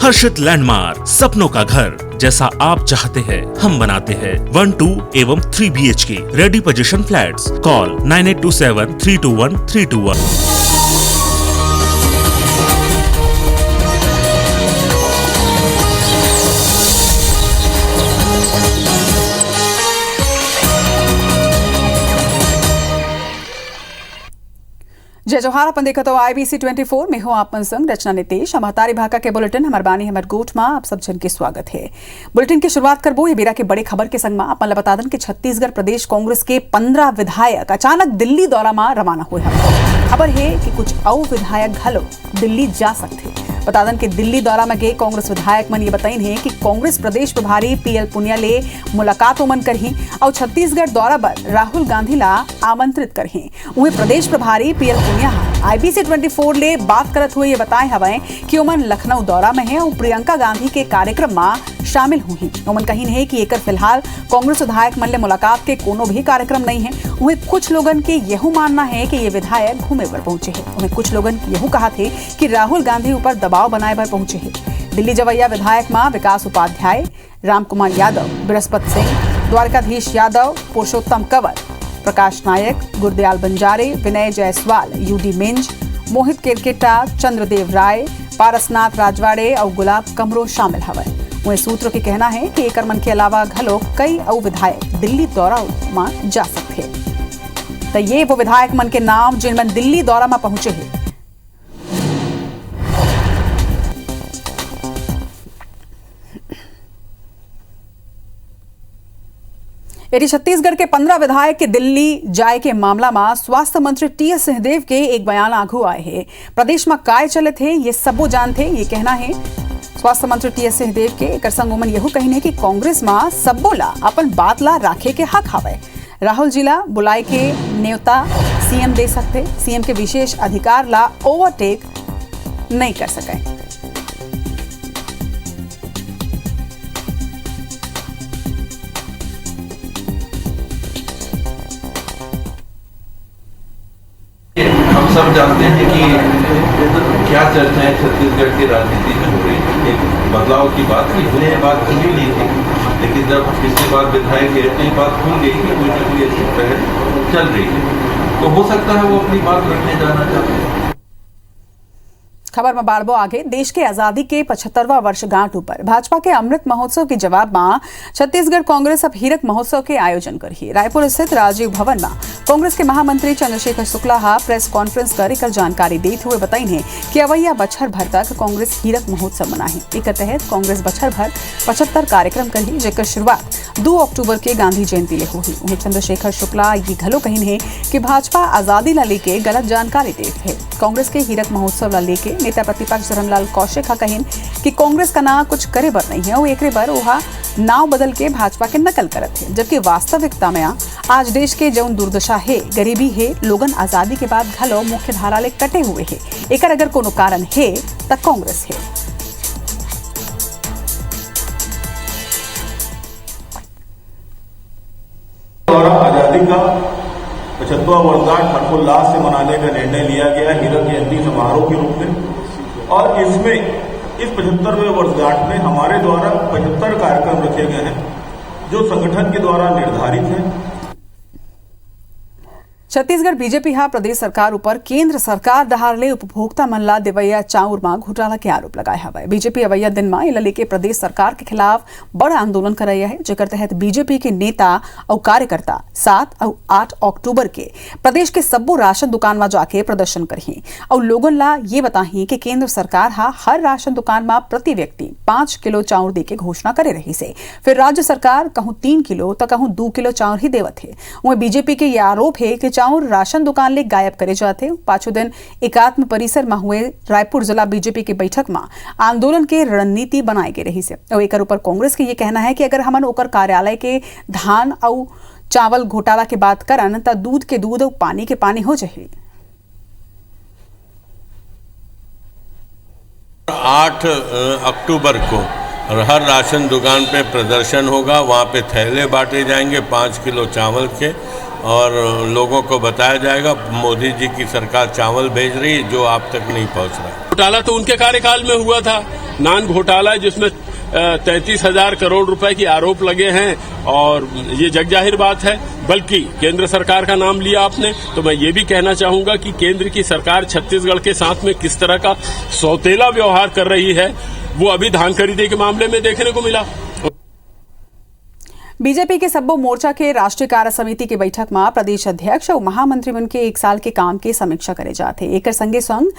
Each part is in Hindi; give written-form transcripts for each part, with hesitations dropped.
हर्षित लैंडमार्क, सपनों का घर जैसा आप चाहते हैं हम बनाते हैं। 1, 2 एवं 3 BHK ready position flats. Call 9827 321 321। जय जोहार। अपन देखो तो IBC 24 में हूँ आपन संग रचना नितेश। हमारी भाका के बुलेटिन हमार बानी हमार गोठ में आप सब जन के स्वागत है। बुलेटिन की शुरुआत करबो ये बेरा के बड़े खबर के संग में अपन बता दें कि छत्तीसगढ़ प्रदेश कांग्रेस के 15 विधायक अचानक दिल्ली दौरा में रवाना हुए हैं। खबर है कि कुछ और विधायक घलो दिल्ली जा सकते। बता दें कि दिल्ली दौरा में गए कांग्रेस विधायक मन ये बताइन है कि कांग्रेस प्रदेश प्रभारी PL पुनिया ले मुलाकात ओमन करही और छत्तीसगढ़ दौरा पर राहुल गांधी ला आमंत्रित करही। वहीं प्रदेश प्रभारी PL पुनिया IBC 24 ले बात करत हुए ये बताए हवे कि ओमन लखनऊ दौरा में है और प्रियंका गांधी के कार्यक्रम में शामिल हुई। ओमन कहीन है कि एकर फिलहाल कांग्रेस विधायक मन ले मुलाकात के कोनो भी कार्यक्रम नहीं है। वहीं कुछ लोगन के यहू मानना है कि ये विधायक घूमे पर पहुंचे हैं। वहीं कुछ लोगन यहू कहा थे कि राहुल गांधी ऊपर दबाव बनाए पर पहुंचे हैं। दिल्ली जवैया विधायक मां विकास उपाध्याय, राम कुमार यादव, बृहस्पति सिंह, द्वारकाधीश यादव, पुरुषोत्तम कंवर, प्रकाश नायक, गुरदयाल बंजारे, विनय जायसवाल, UD मिंज, मोहित केरकेटा, चंद्रदेव राय, पारसनाथ राजवाड़े और गुलाब कमरो शामिल हवे। वहीं सूत्रों के कहना है कि एकर मन के अलावा घलो कई और विधायक दिल्ली दौरा में जा सकते हैं। तो ये वो विधायक मन के नाम जिनमें दिल्ली दौरा में पहुंचे हैं। यदि छत्तीसगढ़ के 15 विधायक के दिल्ली जाए के मामला में स्वास्थ्य मंत्री TS सिंहदेव के एक बयान आगू आए हैं। प्रदेश में काय चले थे ये सबो जानते, ये कहना है स्वास्थ्य मंत्री TS सिंहदेव के। एक संग ओमन यहू कहीने कि कांग्रेस में सबो ला अपन बात ला राखे के हक हवे। राहुल जिला बुलाए के न्योता CM दे सकते, CM के विशेष अधिकार ला ओवरटेक नहीं कर सके। हम सब जानते हैं कि क्या चर्चाएं छत्तीसगढ़ की राजनीति में हो रही है। एक बदलाव की बात थी, उन्हें बात खुली नहीं थी, लेकिन जब किसी बात विधायक कहते हैं बात खुल गई कि कोई ना कोई ऐसी पहल चल रही है, तो हो सकता है वो अपनी बात रखने जाना चाहते हैं। खबर में बाढ़बो आगे। देश के आजादी के 75वां वर्षगांठ पर भाजपा के अमृत महोत्सव के जवाब में छत्तीसगढ़ कांग्रेस अब हीरक महोत्सव के आयोजन करी। रायपुर स्थित राजीव भवन में कांग्रेस के महामंत्री चंद्रशेखर शुक्ला प्रेस कॉन्फ्रेंस कर एकर जानकारी देते हुए बताई है कि अवैया बछर भर तक कांग्रेस हीरक महोत्सव मनाही। एक तहत कांग्रेस बछर भर 75 कार्यक्रम करी, जेकर शुरुआत 2 अक्टूबर के गांधी जयंती ले हुई। वहीं चंद्रशेखर शुक्ला ये घलो कहीन है कि भाजपा आजादी ला लेके गलत जानकारी देते है। कांग्रेस के हीरक महोत्सव ला लेके नेता प्रतिपक्ष धर्मलाल कौशिक कहीन कि कांग्रेस का ना कुछ करे बर नहीं है और एक बार वह नाव बदल के भाजपा के नकल करत है, जबकि वास्तविकता में आज देश के जौन दुर्दशा है, गरीबी है, लोगन आजादी के बाद घलो मुख्य धारा ले कटे हुए है। एकर अगर कोनो कारण है तो कांग्रेस है। आजादी का 75वां वर्षगांठ हर्षोल्लास से मनाने का निर्णय लिया गया हीरक जयंती समारोह के रूप में। और इसमें इस 75वें वर्षगांठ में हमारे द्वारा 75 कार्यक्रम रखे गए हैं जो संगठन के द्वारा निर्धारित हैं। छत्तीसगढ़ बीजेपी प्रदेश सरकार ऊपर केंद्र सरकार दहारले उपभोक्ता मन ला देवैया चाउर में घोटाला के आरोप लगाए हवे। बीजेपी अवैया दिन में इला लेके प्रदेश सरकार के खिलाफ बड़ा आंदोलन कराया है, जेकर तहत बीजेपी के नेता और कार्यकर्ता 7 और 8 अक्टूबर के प्रदेश के सब्बो राशन दुकान में जाके प्रदर्शन करही और लोगन ला ये बताही कि केंद्र सरकार हर राशन दुकान में प्रति व्यक्ति 5 किलो चाउर दे के घोषणा करे रही से। फिर राज्य सरकार कहूं 3 किलो तो कहूं 2 किलो चाउर ही देवत है। वहीं बीजेपी के ये आरोप है कि चाउर राशन दुकान ले गायब करे जाते। पांचों दिन एकात्म परिसर में हुए रायपुर जिला बीजेपी की बैठक में आंदोलन के रणनीति बनाए गए रही से। और एक ऊपर कांग्रेस के ये कहना है कि अगर हमन ओकर कार्यालय के धान और चावल घोटाला के बात करन तो दूध के दूध और पानी के पानी हो जाए। 8 अक्टूबर को हर राशन दुकान पे प्रदर्शन होगा। वहाँ पे थैले बांटे जाएंगे 5 किलो चावल के, और लोगों को बताया जाएगा मोदी जी की सरकार चावल भेज रही है जो आप तक नहीं पहुंच रहा। घोटाला तो उनके कार्यकाल में हुआ था, नान घोटाला, जिसमें 33,000 करोड़ रुपए की आरोप लगे हैं और ये जग जाहिर बात है। बल्कि केंद्र सरकार का नाम लिया आपने, तो मैं ये भी कहना चाहूंगा कि केंद्र की सरकार छत्तीसगढ़ के साथ में किस तरह का सौतेला व्यवहार कर रही है वो अभी धान खरीदी के मामले में देखने को मिला। बीजेपी के सब्बो मोर्चा के राष्ट्रीय कार्य समिति की बैठक में प्रदेश अध्यक्ष और महामंत्रीमंडल के 1 साल के काम की समीक्षा करे जाते। एक संगे संग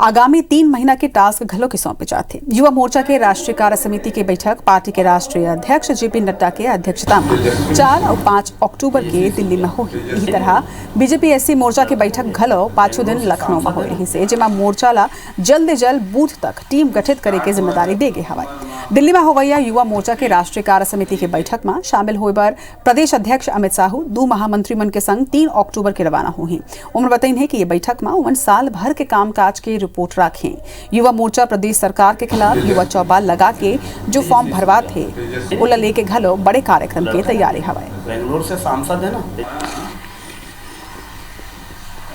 आगामी 3 महीना के टास्क घलो के सौंपे जाते। युवा मोर्चा के राष्ट्रीय कार्य समिति की बैठक पार्टी के राष्ट्रीय अध्यक्ष जेपी नड्डा के अध्यक्षता में 4 और 5 अक्टूबर के दिल्ली में होगी। इसी तरह बीजेपी एससी मोर्चा की बैठक घलो 5 दिन लखनऊ में हो रही से, जेमा मोर्चा ला जल्द बूथ तक टीम गठित करे के जिम्मेदारी दे गए हवा। दिल्ली में होवैया युवा मोर्चा के राष्ट्रीय कार्य समिति की बैठक में शामिल होए बर प्रदेश अध्यक्ष अमित साहू 2 महामंत्रीमंडल के संग 3 अक्टूबर के रवाना हुई। उम्र बताइन है कि ये बैठक में उन साल भर के कामकाज के रिपोर्ट रखें। युवा मोर्चा प्रदेश सरकार के खिलाफ युवा चौपाल लगा के जो फॉर्म भरवा थे उला लेके घलो बड़े कार्यक्रम की तैयारी हवाए। बेंगलोर से सांसद है ना।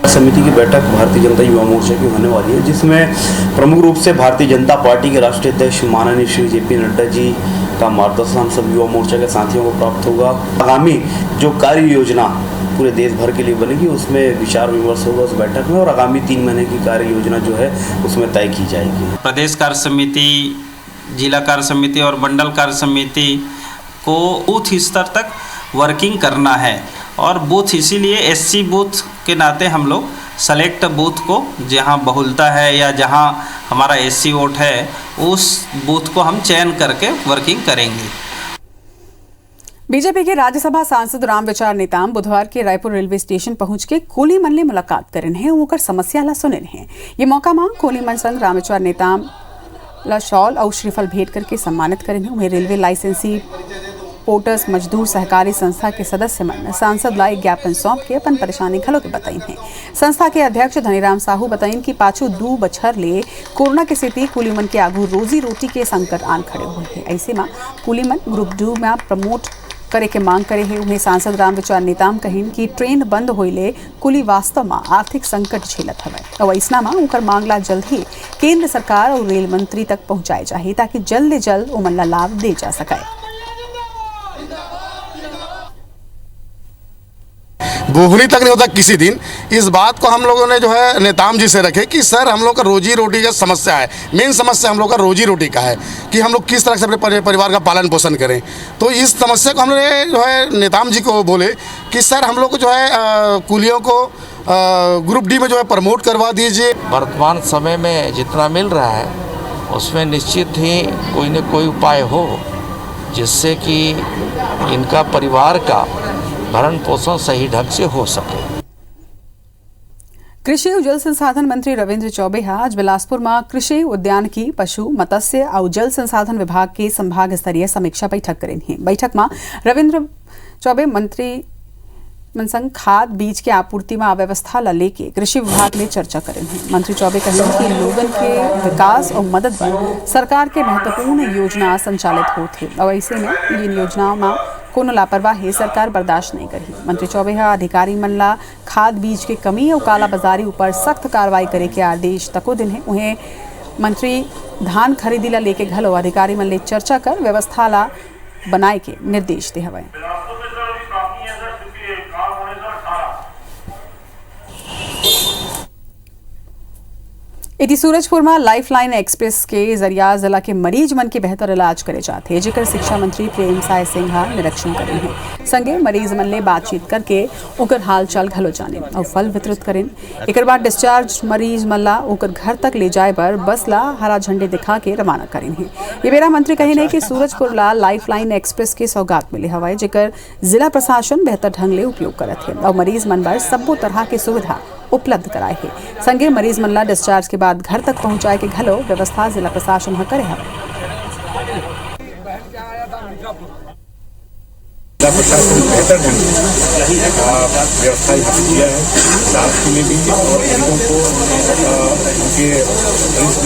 समिति की बैठक भारतीय जनता युवा मोर्चा की होने वाली है, जिसमें प्रमुख रूप से भारतीय जनता पार्टी के राष्ट्रीय अध्यक्ष माननीय श्री जेपी नड्डा जी का मार्गदर्शन हम सब युवा मोर्चा के साथियों को प्राप्त होगा। आगामी जो कार्य योजना पूरे देश भर के लिए बनेगी उसमें विचार विमर्श होगा उस बैठक में, और आगामी 3 महीने की कार्य योजना जो है उसमें तय की जाएगी। प्रदेश कार्य समिति, जिला कार्य समिति और मंडल कार्य समिति को बूथ स्तर तक वर्किंग करना है, और बूथ इसीलिए एससी बूथ के नाते हम लोग सेलेक्ट बूथ को जहां बहुलता है या जहां हमारा एससी वोट है उस बूथ को हम चयन करके वर्किंग करेंगे। बीजेपी के राज्यसभा सांसद रामविचार नेताम बुधवार के रायपुर रेलवे स्टेशन पहुंच के कोली मन ले मुलाकात करे हैं, उनकर समस्या ला सुने हैं। ये मौका में कोली मन संग रामविचार नेताम ला शॉल और श्रीफल भेंट करके सम्मानित करे हैं। उन्हें रेलवे लाइसेंसी पोर्टर्स मजदूर सहकारी संस्था के सदस्य मन सांसद ला एक ज्ञापन सौंप के अपन परेशानी घलो के बताई है। संस्था के अध्यक्ष धनीराम साहू बताइन कि पाछू 2 बछर ले कोरोना के स्थिति कुलीमन के आगू रोजी रोटी के संकट आन खड़े हुए हैं। ऐसे में कुलीमन ग्रुप 2 में प्रमोट करे के मांग करे है। उन्हें सांसद रामविचार नेताम कहिन कि ट्रेन बंद होइले कुली वास्तव में आर्थिक संकट झेलत हवे, और ऐसना में उनकर मांगला जल्द ही केंद्र सरकार और रेल मंत्री तक पहुंचाए जाए ताकि जल्द उमन ला लाभ दे जा सके। गोहनी तक नहीं होता किसी दिन। इस बात को हम लोगों ने जो है नेताम जी से रखे कि सर हम लोग का रोजी रोटी का समस्या है, मेन समस्या हम लोग का रोजी रोटी का है कि हम लोग किस तरह से अपने परिवार का पालन पोषण करें। तो इस समस्या को हमने जो है नेताम जी को बोले कि सर हम लोग को जो है कुलियों को ग्रुप डी में जो है प्रमोट करवा दीजिए। वर्तमान समय में जितना मिल रहा है उसमें निश्चित ही कोई न कोई उपाय हो जिससे कि इनका परिवार का भरण पोषण सही ढंग से हो सके। कृषि और जल संसाधन मंत्री रविंद्र चौबे आज बिलासपुर में कृषि उद्यानिकी पशु मत्स्य और जल संसाधन विभाग की संभाग स्तरीय समीक्षा बैठक करेंगे। बैठक में रविंद्र चौबे मंत्री संग खाद बीज के आपूर्ति में अव्यवस्था ला लेके कृषि विभाग ने चर्चा करेंगे। मंत्री चौबे कहें कि लोगन के विकास और मदद पर सरकार के महत्वपूर्ण योजना संचालित होते, और ऐसे में इन योजनाओं में कोनो लापरवाही सरकार बर्दाश्त नहीं करी। मंत्री चौबे अधिकारी मन ला खाद बीज के कमी और कालाबाजारी ऊपर सख्त कार्रवाई करे के आदेश तको दिन है। उन्हें मंत्री धान खरीदी ला लेके घलो अधिकारी मन ले चर्चा कर व्यवस्था ला बनाए के निर्देश दे हवे। इति सूरजपुर में लाइफलाइन एक्सप्रेस के जरिया जिला के मरीज मन के बेहतर इलाज करे जाते हैं, जेकर शिक्षा मंत्री प्रेम साय सिंहा निरीक्षण करे हैं। संगे मरीज मन ले बातचीत करके उकर हाल चाल घलो जाने और फल वितरित करें। एक बाद डिस्चार्ज मरीज मन ला उकर घर तक ले जाए पर बस ला हरा झंडे दिखा के रवाना करें हैं। ये बेरा मंत्री कहे कि सूरजपुर ला लाइफलाइन एक्सप्रेस के सौगात मिले हवाए, जेकर जिला प्रशासन बेहतर ढंग ले उपयोग करत है और मरीज मन बर सब्बो तरह के सुविधा उपलब्ध कराए है। संगे मरीज मन ला डिस्चार्ज के बाद घर तक पहुंचाए के घलो व्यवस्था जिला प्रशासन ह करे है। जिला प्रशासन बेहतर ढंग से व्यवस्था यहाँ पर किया है। साथ में भी और गरीबों को उनके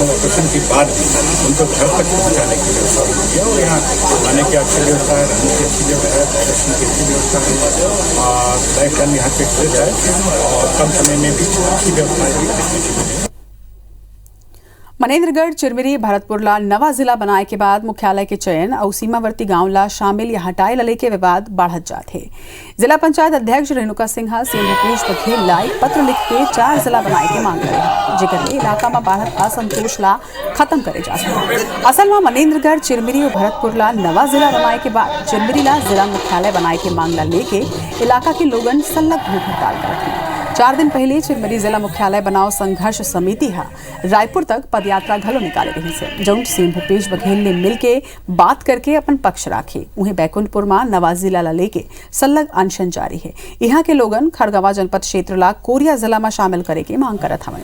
ऑपरेशन के बाद भी उनको घर तक पहुँचाने की व्यवस्था की है। और यहाँ आने की अच्छी व्यवस्था है, रहने की अच्छी व्यवस्था है, ऑपरेशन की अच्छी व्यवस्था है, लाइफ टाइम यहाँ पे एक्सेस है और कम समय में भी अच्छी व्यवस्थाएं भी देखने को मिली। मनेन्द्रगढ़ चिरमिरी भरतपुर ला नवा जिला बनाए के बाद मुख्यालय के चयन और सीमावर्ती गांव ला शामिल या हटाए लले के विवाद बढ़त जाते। जिला पंचायत अध्यक्ष रेणुका सिन्हा सीएम भूपेश बघेल ला पत्र लिख के 4 जिला बनाए के मांग करे, जेकर इलाका में बढ़त असंतोष ला खत्म करे जा सके। असल में मनेन्द्रगढ़ चिरमिरी और भरतपुर ला नवा जिला बनाए के बाद चिरमिरी ला जिला मुख्यालय बनाए के मांग ला लेके इलाका के लोगन सलग भूख हड़ताल करते। 4 दिन पहले चिरमिरी जिला मुख्यालय बनाओ संघर्ष समिति हा रायपुर तक पदयात्रा घलो निकाले रही से, जौन सीएम भूपेश बघेल ने मिलके बात करके अपन पक्ष राखे। उन्हें बैकुंठपुर में नवा जिला ला लेके सलग अनशन जारी है। यहाँ के लोगन खड़गवा जनपद क्षेत्र ला कोरिया जिला में शामिल करे के मांग करत हवे।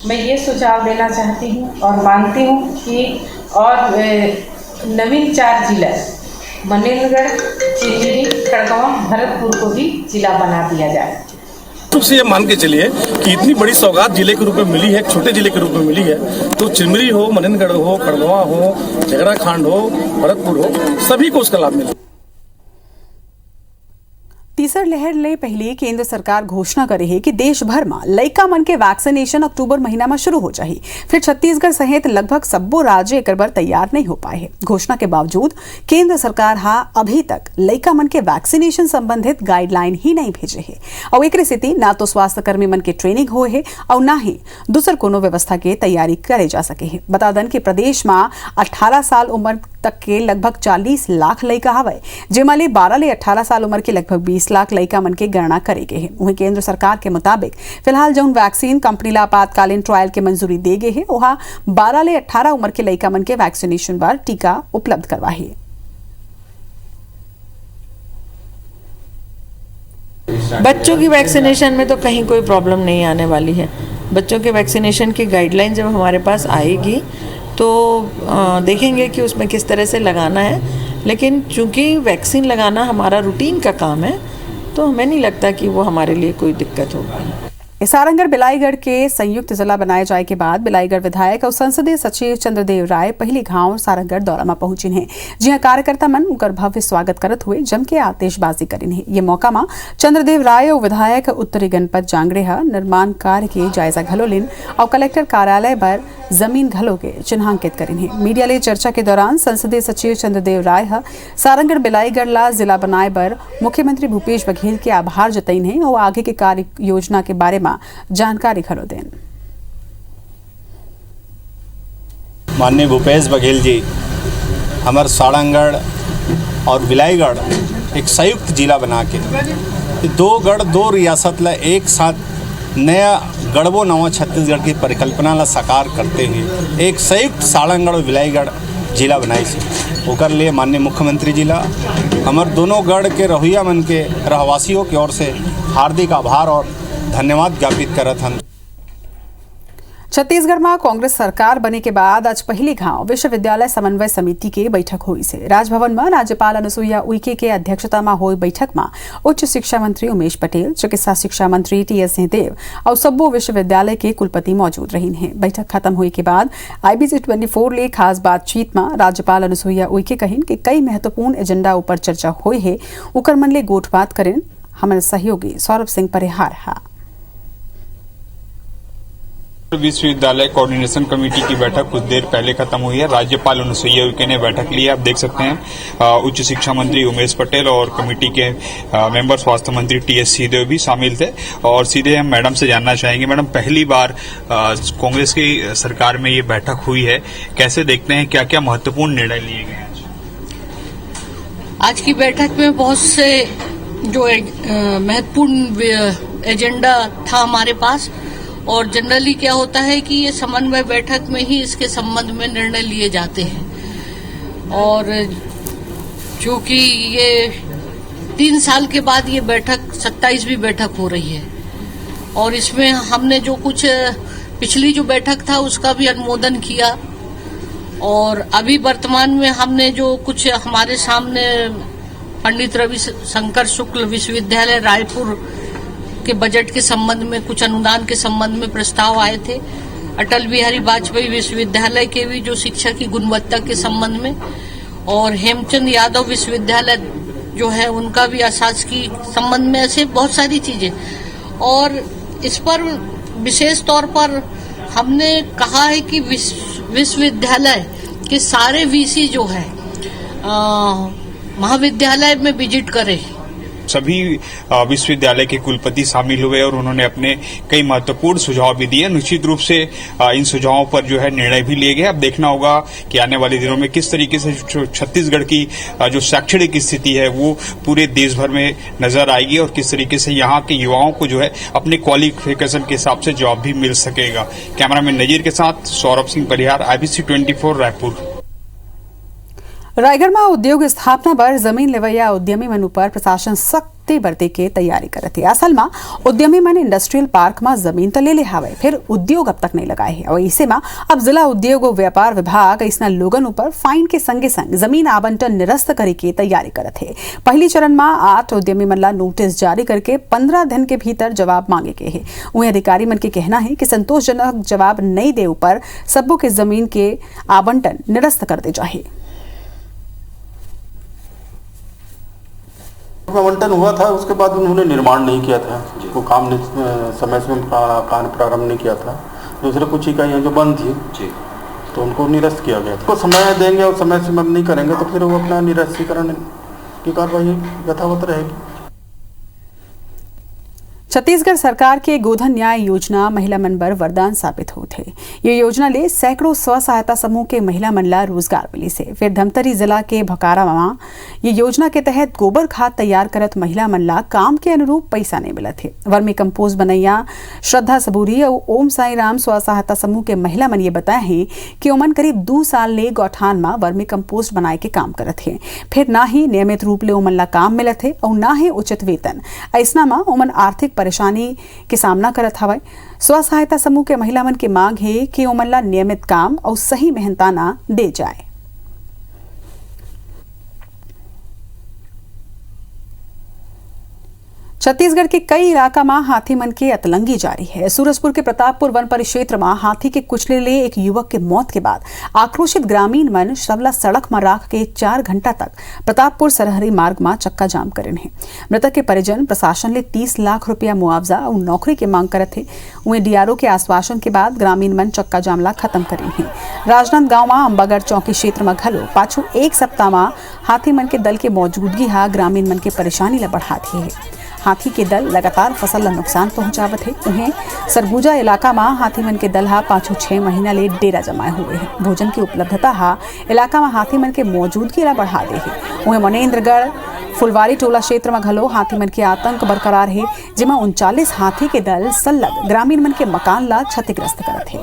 मैं ये सुझाव देना चाहती हूँ और मानती हूँ कि और नवीन 4 जिला मनेन्द्रगढ़, चिरमिरी, खड़गवा, भरतपुर को भी जिला बना दिया जाए। तुमसे ये मान के चलिए कि इतनी बड़ी सौगात जिले के रूप में मिली है, छोटे जिले के रूप में मिली है, तो चिरमिरी हो, मनेन्द्रगढ़ हो, खड़गवा हो, झगड़ा खांड हो, भरतपुर हो, सभी को उसका लाभ मिला। तीसर लहर ले पहले केंद्र सरकार घोषणा करे है कि देश भर में लइका मन के वैक्सीनेशन अक्टूबर महीना में शुरू हो जाही। फिर छत्तीसगढ़ सहित लगभग सब्बो राज्य एक बार तैयार नहीं हो पाए है। घोषणा के बावजूद केंद्र सरकार अभी तक लइका मन के वैक्सीनेशन संबंधित गाइडलाइन ही नहीं भेजे है और एक स्थिति ना तो स्वास्थ्य कर्मी मन के ट्रेनिंग हो है और ना ही दूसर कोनो व्यवस्था के तैयारी करे जा सके है। बता दन कि प्रदेश में 18 साल उम्र तक के लगभग 40 लाख लइका हवे, जेमा ले 12 ले 18 साल उम्र के लगभग 20 लाख लइका मन के गणना करे गए हैं। वहीं केंद्र सरकार के मुताबिक फिलहाल जौन वैक्सीन कंपनी ला आपातकालीन ट्रायल के मंजूरी दे गए है, वहां 12 ले 18 उम्र के लइका मन के वैक्सीनेशन बार टीका उपलब्ध करवाही। बच्चों की वैक्सीनेशन में तो कहीं कोई प्रॉब्लम नहीं आने वाली है। बच्चों के वैक्सीनेशन की गाइडलाइन जब हमारे पास आएगी तो देखेंगे कि उसमें किस तरह से लगाना है, लेकिन चूंकि वैक्सीन लगाना हमारा रूटीन का काम है तो हमें नहीं लगता कि वो हमारे लिए कोई दिक्कत होगी। सारंगढ़ बिलाईगढ़ के संयुक्त जिला बनाए जाए के बाद बिलाईगढ़ विधायक और संसदीय सचिव चंद्रदेव राय पहली गांव सारंगढ़ दौरा में पहुंचे हैं, जहां कार्यकर्ता मन उनकर भव्य स्वागत करत हुए जम के आतिशबाजी करें हैं। ये मौका में चंद्रदेव राय और विधायक उत्तरी गणपत जांगड़े निर्माण कार्य के जायजा घलो लेन और कलेक्टर कार्यालय पर जमीन घलो के चिन्हांकित करें हैं। मीडिया ले चर्चा के दौरान संसदीय सचिव चंद्रदेव राय सारंगढ़ बिलाईगढ़ ला जिला बनाए पर मुख्यमंत्री भूपेश बघेल के आभार जतईन है और आगे के कार्य योजना के बारे में जानकारी घलो देन। माननीय भूपेश बघेल जी हमार सारंगढ़ और बिलाईगढ़ एक संयुक्त जिला बना के 2 गढ़ 2 रियासत ला एक साथ नया गढ़बो नवा छत्तीसगढ़ की परिकल्पना ला साकार करते हुए एक संयुक्त सारंगढ़ और बिलाईगढ़ जिला बनाई से ओकर लिए माननीय मुख्यमंत्री जी ला हमार दोनों गढ़ के रहुइया मन के रहवासियों की ओर से हार्दिक आभार और धन्यवाद ज्ञापित करत हन। छत्तीसगढ़ में कांग्रेस सरकार बने के बाद आज पहली गांव विश्वविद्यालय समन्वय समिति के बैठक हुई से। राजभवन में राज्यपाल अनुसुईया उइके के अध्यक्षता में हुई बैठक में उच्च शिक्षा मंत्री उमेश पटेल, चिकित्सा शिक्षा मंत्री टीएस सिंहदेव और सब्बो विश्वविद्यालय के कुलपति मौजूद रही हैं। बैठक खत्म हुई के बाद IBC 24 ले खास बातचीत में राज्यपाल अनुसुईया उइके कहिन कि कई महत्वपूर्ण एजेंडा ऊपर चर्चा हुई है, उकर मन ले गोठ बात करें हमारे सहयोगी सौरभ सिंह परिहार। विश्वविद्यालय कोऑर्डिनेशन कमेटी की बैठक कुछ देर पहले खत्म हुई है। राज्यपाल अनुसुईया उइके ने बैठक ली। आप देख सकते हैं उच्च शिक्षा मंत्री उमेश पटेल और कमेटी के मेंबर स्वास्थ्य मंत्री टीएस सिंहदेव भी शामिल थे। और सीधे हम मैडम से जानना चाहेंगे, मैडम पहली बार कांग्रेस की सरकार में ये बैठक हुई है, कैसे देखते हैं, क्या क्या महत्वपूर्ण निर्णय लिए गए? आज की बैठक में बहुत से जो महत्वपूर्ण एजेंडा था हमारे पास, और जनरली क्या होता है कि ये समन्वय बैठक में ही इसके संबंध में निर्णय लिए जाते हैं। और चूंकि ये 3 साल के बाद ये बैठक 27वीं बैठक हो रही है और इसमें हमने जो कुछ पिछली जो बैठक था उसका भी अनुमोदन किया और अभी वर्तमान में हमने जो कुछ हमारे सामने पंडित रविशंकर शुक्ल विश्वविद्यालय रायपुर के बजट के संबंध में कुछ अनुदान के संबंध में प्रस्ताव आए थे, अटल बिहारी वाजपेयी विश्वविद्यालय के भी जो शिक्षा की गुणवत्ता के संबंध में, और हेमचंद यादव विश्वविद्यालय जो है उनका भी असास की संबंध में, ऐसे बहुत सारी चीजें। और इस पर विशेष तौर पर हमने कहा है कि विश्वविद्यालय के सारे वीसी जो है महाविद्यालय में विजिट करें। सभी विश्वविद्यालय के कुलपति शामिल हुए और उन्होंने अपने कई महत्वपूर्ण सुझाव भी दिए। निश्चित रूप से इन सुझावों पर जो है निर्णय भी लिए गए। अब देखना होगा कि आने वाले दिनों में किस तरीके से छत्तीसगढ़ की जो शैक्षणिक स्थिति है वो पूरे देश भर में नजर आएगी और किस तरीके से यहाँ के युवाओं को जो है अपने क्वालिफिकेशन के हिसाब से जॉब भी मिल सकेगा। कैमरामैन नजीर के साथ सौरभ सिंह परिहार, IBC 24 रायपुर। रायगढ़ में उद्योग स्थापना पर जमीन लेवैया उद्यमी मन पर प्रशासन सख्ती बरते के तैयारी करती है। असल में उद्यमी मन इंडस्ट्रियल पार्क में जमीन तो ले ले हवे, फिर उद्योग अब तक नहीं लगाए है और इसे में अब जिला उद्योग और व्यापार विभाग ऐसा लोगन ऊपर फाइन के संगे संग जमीन आवंटन निरस्त करे के तैयारी करत है। पहली चरण में 8 उद्यमी मन ला नोटिस जारी करके 15 दिन के भीतर जवाब मांगे के है। वहीं अधिकारी मन के कहना है कि संतोषजनक जवाब नहीं दे ऊपर सबों के जमीन के आवंटन निरस्त कर दे जाए। आवंटन हुआ था, उसके बाद उन्होंने निर्माण नहीं किया था, वो काम समय से कार्य प्रारंभ नहीं किया था। दूसरे कुछ इकाइयाँ जो बंद थी तो उनको निरस्त किया गया था। तो समय देंगे और समय से नहीं करेंगे तो फिर वो अपना निरस्तीकरण की कार्रवाई यथावत रहेगी। छत्तीसगढ़ सरकार के गोधन न्याय योजना महिला मन बर वरदान साबित होते। ये योजना ले सैकड़ों स्व सहायता समूह के महिला मन ला रोजगार मिली से। फिर धमतरी जिला के भकारा में ये योजना के तहत गोबर खाद तैयार करत महिला मन ला काम के अनुरूप पैसा नहीं मिला थे। वर्मी कंपोस्ट बनैया श्रद्धा सबूरी और ओम साई राम स्व सहायता समूह के महिला मन ये बताए हैं कि ओमन करीब 2 साल ले गौठान में वर्मी कंपोस्ट बनाए के काम करत है। फिर ना ही नियमित रूप ले ओमन ला काम मिलत है और ना ही उचित वेतन। ऐसना में ओमन आर्थिक परेशानी के सामना करत हवय। स्व सहायता समूह के महिला मन की मांग है कि ओमन ला नियमित काम और सही मेहनताना दे जाए। छत्तीसगढ़ के कई इलाका में हाथी मन के अतलंगी जारी है। सूरजपुर के प्रतापपुर वन परिक्षेत्र में हाथी के कुचले ले एक युवक के मौत के बाद आक्रोशित ग्रामीण मन शवला सड़क में राख के 4 घंटा तक प्रतापपुर सरहरी मार्ग में चक्का जाम करें हैं। मृतक के परिजन प्रशासन ले 30 लाख रुपया मुआवजा और नौकरी के मांग करत थे। उन्हें DRO के आश्वासन के बाद ग्रामीण मन चक्का जामला खत्म करें हैं। राजनांदगांव में अंबागढ़ चौकी क्षेत्र में घलो पाछू 1 सप्ताह में हाथी मन के दल के मौजूदगी हा ग्रामीण मन के परेशानी ला बढ़ा दी है। हाथी के दल लगातार फसल ला नुकसान पहुंचावत है। उन्हें सरगुजा इलाका में हाथी मन के दल हा पाछू 6 महीना ले डेरा जमाए हुए हैं। भोजन की उपलब्धता हा इलाका में हाथी मन के मौजूदगी ला बढ़ा दे है। उन्हें मनेन्द्रगढ़ फुलवारी टोला क्षेत्र में घलो हाथी मन के आतंक बरकरार है, जिसमें 39 हाथी के दल सलग ग्रामीण मन के मकान ला क्षतिग्रस्त करत है।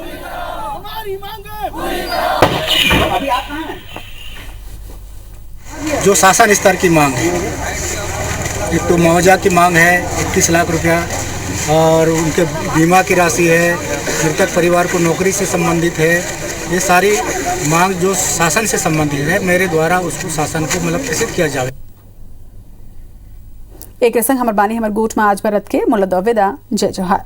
जो शासन स्तर की मांग है, एक तो मुआवजा की मांग है 21 लाख रुपया और उनके बीमा की राशि है, मृतक परिवार को नौकरी से संबंधित है। ये सारी मांग जो शासन से संबंधित है, मेरे द्वारा उसको शासन को प्रेषित किया जाए। एक संग हमर बानी हमर गोठ में आज भरत के मुल्ला दवेदा जय जोहार।